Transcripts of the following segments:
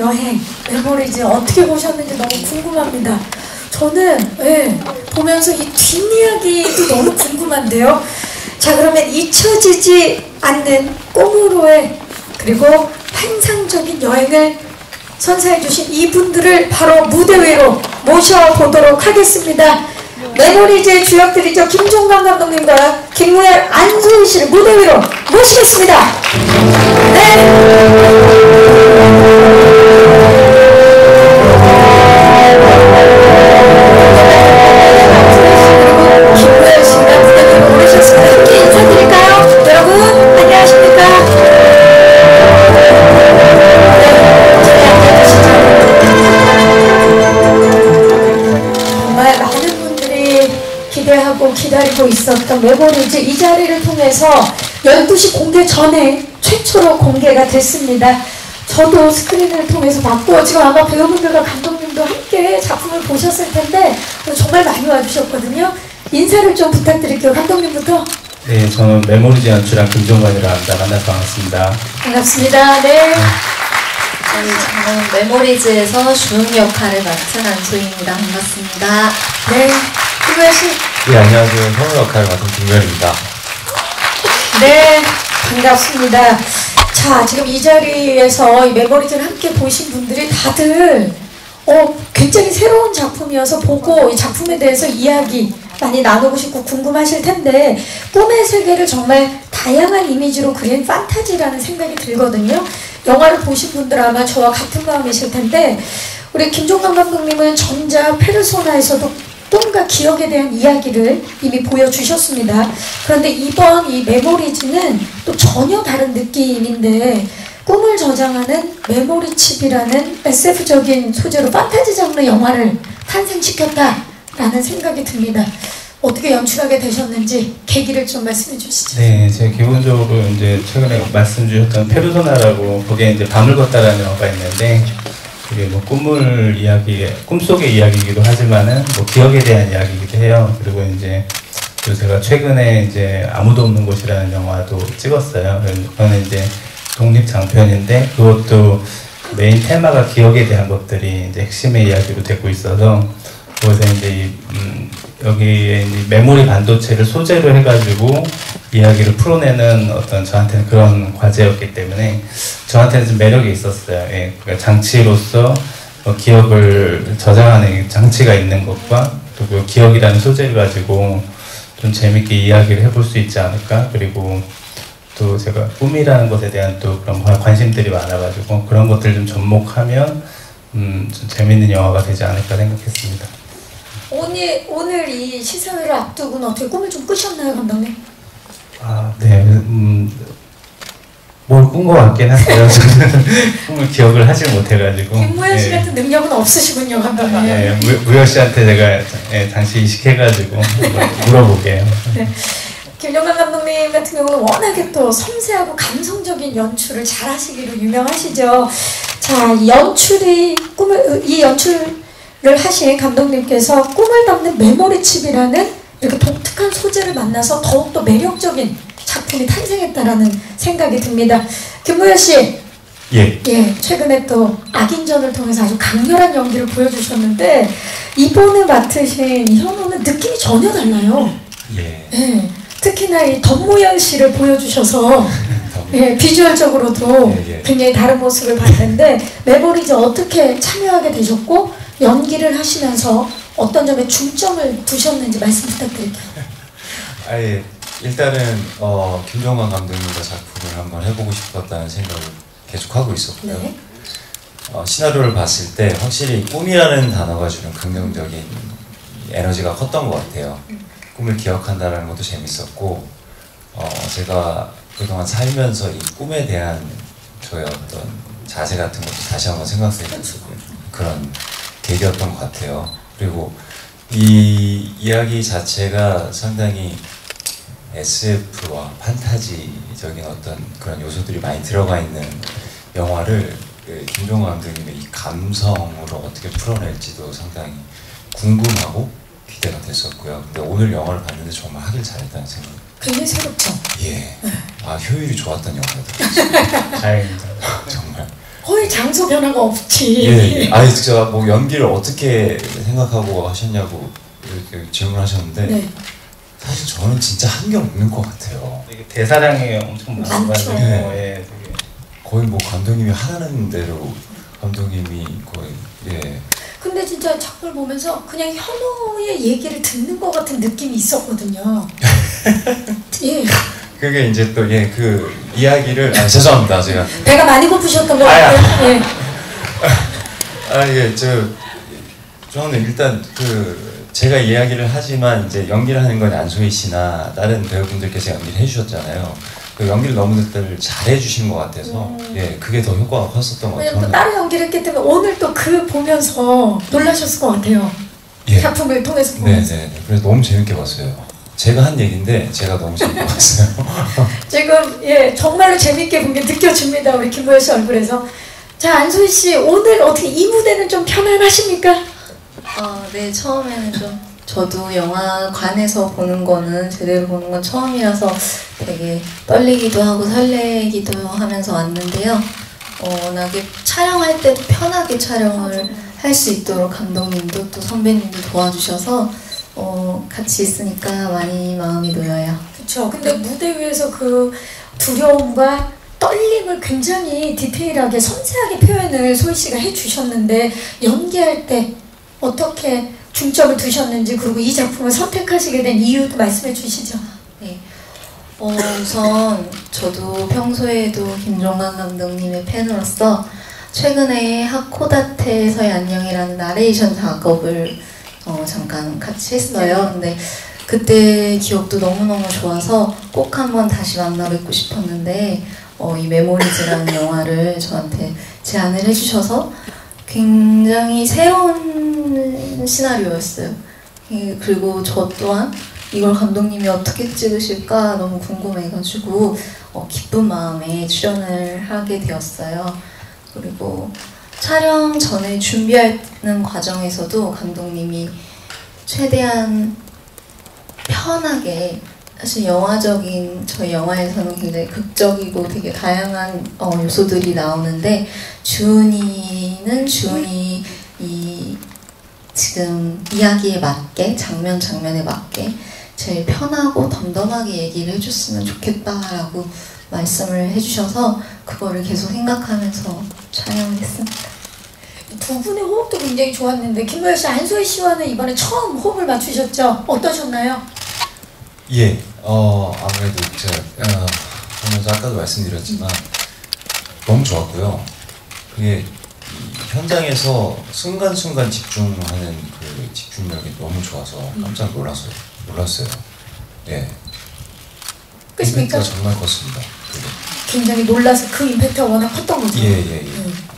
여행, 메모리즈 어떻게 보셨는지 너무 궁금합니다. 저는 보면서 이 뒷이야기도 너무 궁금한데요. 자, 그러면 잊혀지지 않는 꿈으로의 그리고 환상적인 여행을 선사해주신 이분들을 바로 무대 위로 모셔보도록 하겠습니다. 메모리즈의 주역들이죠. 김종관 감독님과 김무열, 안소희 씨를 무대 위로 모시겠습니다. 김무열 씨가 무대 위로 오르셨습니다. 함께 인사드릴까요? 여러분 안녕하십니까? 정말 많은 분들이 기대하고 기다리고 있었던 메모리즈 이 자리를 통해서 12시 공개 전에 최초로 공개가 됐습니다. 저도 스크린을 통해서 봤고 지금 아마 배우분들과 감독님도 함께 작품을 보셨을 텐데 정말 많이 와주셨거든요. 인사를 좀 부탁드릴게요. 감독님부터. 네, 저는 메모리즈 연출한 김종관이라고 합니다. 만나서 반갑습니다. 반갑습니다. 네. 저는 메모리즈에서 주은 역할을 맡은 안소희입니다. 반갑습니다. 네. 김무열 씨. 네, 안녕하세요. 성우 역할을 맡은 김무열입니다. 네, 반갑습니다. 자, 지금 이 자리에서 이 메모리즈를 함께 보신 분들이 다들 굉장히 새로운 작품이어서 보고 이 작품에 대해서 이야기 많이 나누고 싶고 궁금하실 텐데 꿈의 세계를 정말 다양한 이미지로 그린 판타지라는 생각이 들거든요. 영화를 보신 분들 아마 저와 같은 마음이실 텐데 우리 김종관 감독님은 전작 페르소나에서도 꿈과 기억에 대한 이야기를 이미 보여주셨습니다. 그런데 이번 이 메모리즈는 또 전혀 다른 느낌인데 꿈을 저장하는 메모리칩이라는 SF적인 소재로 판타지 장르 영화를 탄생시켰다라는 생각이 듭니다. 어떻게 연출하게 되셨는지 계기를 좀 말씀해 주시죠. 네, 제가 기본적으로 이제 최근에 말씀 주셨던 페르소나라고 거기에 이제 밤을 걷다라는 영화가 있는데 그게 뭐 꿈을 이야기, 꿈속의 이야기이기도 하지만은 뭐 기억에 대한 이야기이기도 해요. 그리고 이제 또 제가 최근에 이제 아무도 없는 곳이라는 영화도 찍었어요. 그거는 이제 독립 장편인데 그것도 메인 테마가 기억에 대한 것들이 이제 핵심의 이야기로 되고 있어서 그것에 이제 여기에 이제 메모리 반도체를 소재로 해가지고 이야기를 풀어내는 어떤 저한테는 그런 과제였기 때문에 저한테는 좀 매력이 있었어요. 예, 그러니까 장치로서 기억을 저장하는 장치가 있는 것과 또 기억이라는 소재를 가지고 좀 재밌게 이야기를 해볼 수 있지 않을까. 그리고 또 제가 꿈이라는 것에 대한 또 그런 관심들이 많아가지고 그런 것들 좀 접목하면 좀 재밌는 영화가 되지 않을까 생각했습니다. 오늘 이 시사회를 앞두고는 어떻게 꿈을 좀 꾸셨나요, 감독님? 아, 네. 뭘 꾼 것 같긴 한데요. 꿈을 기억을 하지 못해가지고. 김무열 씨 같은 능력은 없으시군요, 감독님. 네, 무열 씨한테 제가 당시 이식해가지고 물어볼게요. 네. 김종관 감독님 같은 경우는 워낙에 또 섬세하고 감성적인 연출을 잘 하시기로 유명하시죠. 자, 이 연출을 하신 감독님께서 꿈을 담는 메모리칩이라는 이렇게 독특한 소재를 만나서 더욱더 매력적인 작품이 탄생했다라는 생각이 듭니다. 김무열 씨, 예. 최근에 또 악인전을 통해서 아주 강렬한 연기를 보여주셨는데 이번에 맡으신 이 현우는 느낌이 전혀 달라요. 예. 특히나 이 덤무연 씨를 보여주셔서 비주얼적으로도 굉장히 다른 모습을 봤는데 메모리즈 어떻게 참여하게 되셨고 연기를 하시면서 어떤 점에 중점을 두셨는지 말씀 부탁드릴게요. 아예 일단은 김종관 감독님과 작품을 한번 해보고 싶었다는 생각을 계속 하고 있었고요. 네. 시나리오를 봤을 때 확실히 꿈이라는 단어가 주는 긍정적인 에너지가 컸던 것 같아요. 꿈을 기억한다는 것도 재밌었고 제가 그동안 살면서 이 꿈에 대한 저의 어떤 자세 같은 것도 다시 한번 생각해보고 그런 계기였던 것 같아요. 그리고 이 이야기 자체가 상당히 SF와 판타지적인 어떤 그런 요소들이 많이 들어가 있는 영화를 김종관 감독님의 이 감성으로 어떻게 풀어낼지도 상당히 궁금하고 기대가 됐었고요. 근데 오늘 영화를 봤는데 정말 하길 잘했다는 생각. 굉장히 새롭죠? 예. 아, 효율이 좋았던 영화였어요. 다행입니다. 정말. 거의 장소 변화가 없지. 예, 아니 제가 뭐 연기를 어떻게 생각하고 하셨냐고 이렇게 질문하셨는데 네. 사실 저는 진짜 한 게 없는 것 같아요. 이게 대사량이 엄청 많아가지고 많죠. 예, 되게 거의 뭐 감독님이 하라는 대로 감독님이 거의 예. 근데 진짜 작품을 보면서 그냥 현호의 얘기를 듣는 것 같은 느낌이 있었거든요. 예. 그게 이제 또 예 그 이야기를 죄송합니다 제가 배가 많이 고프셨던 것 아야. 같아요. 예. 예 저는 일단 제가 이야기를 하지만 이제 연기를 하는 건 안소희 씨나 다른 배우분들께서 연기를 해주셨잖아요. 그 연기를 너무들 잘해주신 것 같아서 예 그게 더 효과가 컸었던 것 같아요. 왜냐면 또 따로 연기를 했기 때문에 오늘 또 그 보면서 놀라셨을 것 같아요. 예. 작품을 통해서 보면서. 네네. 그래서 너무 재밌게 봤어요. 제가 한 얘기인데 제가 너무 재밌게 봤어요. 지금 예 정말로 재밌게 본 게 느껴집니다. 우리 김보현 씨 얼굴에서. 자 안소희 씨 오늘 어떻게 이 무대는 좀 편안하십니까? 네, 처음에는 좀 저도 영화관에서 보는 거는 제대로 보는 건 처음이라서 되게 떨리기도 하고 설레기도 하면서 왔는데요. 워낙에 촬영할 때도 편하게 촬영을 할 수 있도록 감독님도 또 선배님도 도와주셔서 같이 있으니까 많이 마음이 놓여요. 그렇죠. 근데 무대 위에서 그 두려움과 떨림을 굉장히 디테일하게 섬세하게 표현을 소희 씨가 해주셨는데 연기할 때 어떻게 중점을 두셨는지 그리고 이 작품을 선택하시게 된 이유도 말씀해 주시죠. 네. 우선 저도 평소에도 김종관 감독님의 팬으로서 최근에 하코다테에서의 안녕이라는 나레이션 작업을 잠깐 같이 했어요. 근데 그때 기억도 너무너무 좋아서 꼭 한번 다시 만나 뵙고 싶었는데 이 메모리즈라는 영화를 저한테 제안을 해주셔서 굉장히 새로운 시나리오였어요. 그리고 저 또한 이걸 감독님이 어떻게 찍으실까 너무 궁금해가지고 기쁜 마음에 출연을 하게 되었어요. 그리고 촬영 전에 준비하는 과정에서도 감독님이 최대한 편하게 사실 영화적인 저희 영화에서는 굉장히 극적이고 되게 다양한 요소들이 나오는데 주은이는 주은이 이 지금 이야기에 맞게 장면에 맞게 제일 편하고 덤덤하게 얘기를 해줬으면 좋겠다라고 말씀을 해주셔서 그거를 계속 생각하면서 촬영을 했습니다. 두 분의 호흡도 굉장히 좋았는데 김보현 씨, 안소희 씨와는 이번에 처음 호흡을 맞추셨죠? 어떠셨나요? 예, 아무래도 제가 보면서 아까도 말씀드렸지만 너무 좋았고요. 그게 현장에서 순간순간 집중하는 그 집중력이 너무 좋아서 깜짝 놀랐어요. 예. 끝입니까? 임팩트가 정말 컸습니다. 그게. 굉장히 놀라서 그 임팩트가 워낙 컸던 거죠. 예.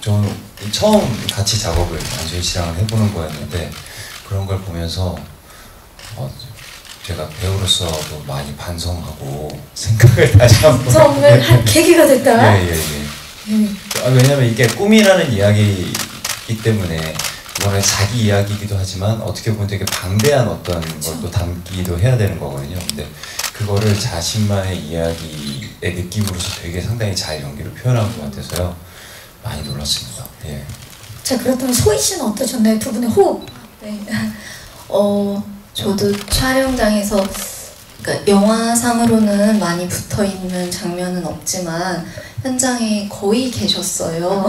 저는 처음 같이 작업을 안소희 씨랑 해보는 거였는데 그런 걸 보면서 제가 배우로서도 많이 반성하고 생각을 다시 한번 반성을 한 계기가 됐다. 예. 왜냐면 이게 꿈이라는 이야기이기 때문에 이거는 자기 이야기이기도 하지만 어떻게 보면 되게 방대한 어떤 걸 또 담기도 해야 되는 거거든요. 근데 그거를 자신만의 이야기의 느낌으로서 되게 상당히 잘 연기로 표현한 것 같아서요. 많이 놀랐습니다. 예. 자, 그렇다면 소희 씨는 어떠셨나요? 두 분의 호흡. 네. 저도 촬영장에서 그러니까 영화상으로는 많이 붙어있는 장면은 없지만 현장에 거의 계셨어요.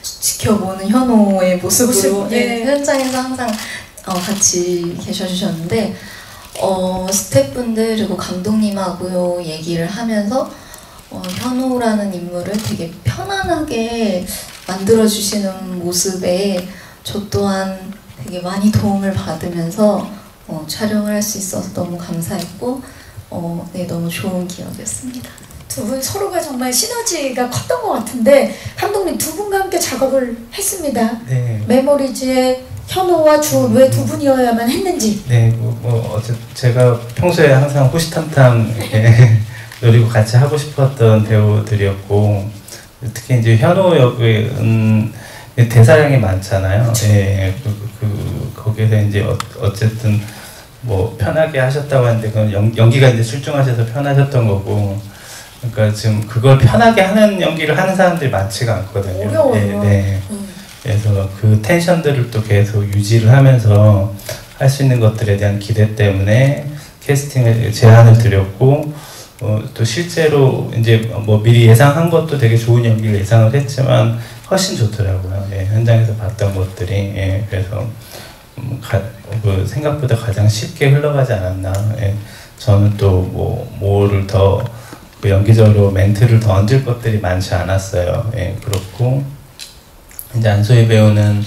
지켜보는 현호의 모습으로 네. 현장에서 항상 같이 계셔주셨는데 스태프분들 그리고 감독님하고 얘기를 하면서 현호라는 인물을 되게 편안하게 만들어주시는 모습에 저 또한 되게 많이 도움을 받으면서 촬영을 할 수 있어서 너무 감사했고 네, 너무 좋은 기억이었습니다. 두 분 서로가 정말 시너지가 컸던 것 같은데 감독님 두 분과 함께 작업을 했습니다. 네. 메모리즈의 현호와 주은 왜 두 분이어야만 했는지. 네, 제가 평소에 항상 호시탐탐 이렇게 노리고 같이 하고 싶었던 배우들이었고 특히 이제 현호 역은 대사량이 많잖아요. 예, 거기에서 이제 어쨌든 뭐 편하게 하셨다고 하는데 그건 연기가 이제 출중하셔서 편하셨던 거고 그러니까 지금 그걸 편하게 하는 연기를 하는 사람들이 많지가 않거든요. 어려워요. 네. 그래서 그 텐션들을 또 계속 유지를 하면서 할 수 있는 것들에 대한 기대 때문에 캐스팅에 제안을 드렸고, 또 실제로 이제 뭐 미리 예상한 것도 되게 좋은 연기를 예상을 했지만 훨씬 좋더라고요. 예, 현장에서 봤던 것들이. 예, 그래서 그 생각보다 가장 쉽게 흘러가지 않았나. 예, 저는 또 뭐를 더 그 연기적으로 멘트를 더 얹을 것들이 많지 않았어요. 예, 그렇고 이제 안소희 배우는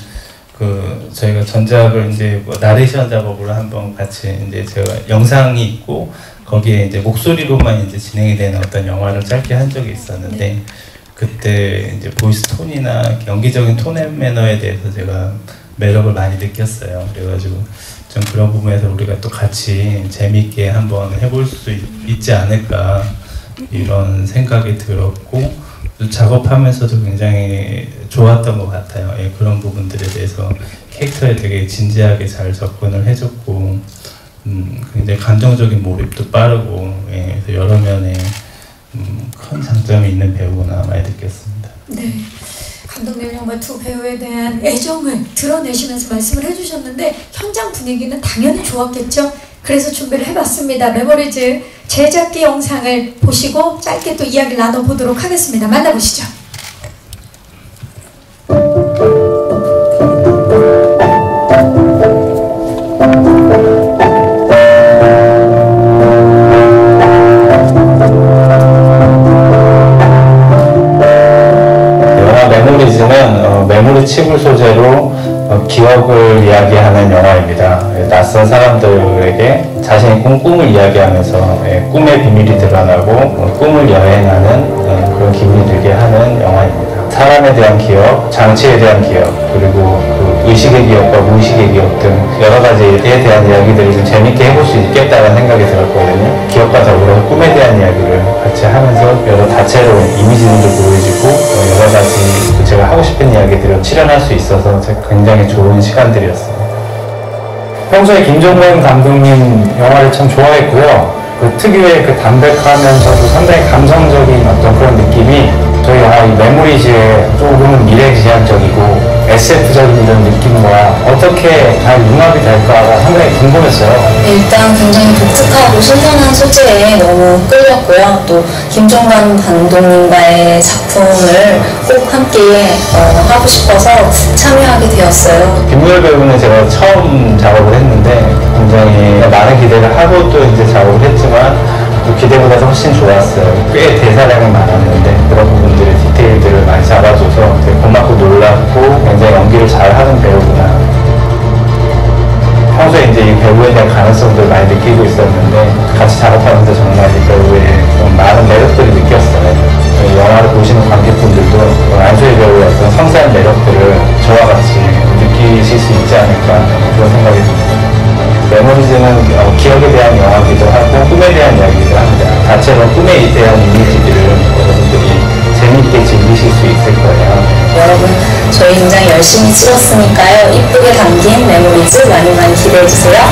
그 저희가 전작을 이제 뭐 나레이션 작업을 한번 같이 이제 제가 영상이 있고 거기에 이제 목소리로만 이제 진행이 되는 어떤 영화를 짧게 한 적이 있었는데, 그때 이제 보이스 톤이나 연기적인 톤 앤 매너에 대해서 제가 매력을 많이 느꼈어요. 그래가지고 좀 그런 부분에서 우리가 또 같이 재미있게 한번 해볼 수 있지 않을까 이런 생각이 들었고, 또 작업하면서도 굉장히 좋았던 것 같아요. 예, 그런 부분들에 대해서 캐릭터에 되게 진지하게 잘 접근을 해줬고, 굉장히 감정적인 몰입도 빠르고, 예, 그래서 여러 면에 큰 장점이 있는 배우구나 많이 느꼈습니다. 네. 감독님 정말 두 배우에 대한 애정을 드러내시면서 말씀을 해주셨는데 현장 분위기는 당연히 좋았겠죠? 그래서 준비를 해봤습니다. 메모리즈 제작기 영상을 보시고 짧게 또 이야기를 나눠보도록 하겠습니다. 만나보시죠. 메모리 칩을 소재로 기억을 이야기하는 영화입니다. 낯선 사람들에게 자신의 꿈을 이야기하면서 꿈의 비밀이 드러나고 꿈을 여행하는 그런 기분이 들게 하는 영화입니다. 사람에 대한 기억, 장치에 대한 기억, 그리고 그 의식의 기억과 무의식의 기억 등 여러 가지에 대한 이야기들을 좀 재밌게 해볼 수 있겠다는 생각이 들었거든요. 기억과 더불어 꿈에 대한 이야기를 같이 하면서 여러 다채로운 이미지들도 보여주고 여러 가지 제가 하고 싶은 이야기들을 실현할 수 있어서 굉장히 좋은 시간들이었습니다. 평소에 김종건 감독님 영화를 참 좋아했고요. 그 특유의 그 담백하면서도 상당히 감성적인 어떤 그런 느낌이 저희 영화 이 메모리즈의 조금은 미래지향적이고 SF적인 이런 느낌과 어떻게 잘 융합이 될까가 상당히 궁금했어요. 일단 굉장히 독특하고 신선한 소재에 너무 끌렸고요. 또 김종관 감독님과의 작품을 꼭 함께 하고 싶어서 참여하게 되었어요. 김무열 배우는 제가 처음 작업을 했는데 굉장히 많은 기대를 하고 또 이제 작업을 했지만 또 기대보다 훨씬 좋았어요. 꽤 대사량이 많았는데 그런 부분들의 디테일들을 많이 잡아줘서 되게 고맙고 놀랍고 굉장히 연기를 잘하는 배우구나. 평소에 이제 이 배우에 대한 가능성들을 많이 느끼고 있었는데 같이 작업하면서 정말 이 배우의 좀 많은 매력들을 느꼈어요. 영화를 보시는 관객분들도 안소희 배우의 어떤 섬세한 매력들을 저와 같이 느끼실 수 있지 않을까 그런 생각이 듭니다. 메모리즈는 기억에 대한 영화이기도 하고 꿈에 대한 이야기이기도 합니다. 다채로운 꿈에 대한 이미지들을 여러분들이 재미있게 즐기실 수 있을 거예요. 여러분 저희 굉장히 열심히 찍었으니까요. 이쁘게 담긴 메모리즈 많이 많이 기대해주세요.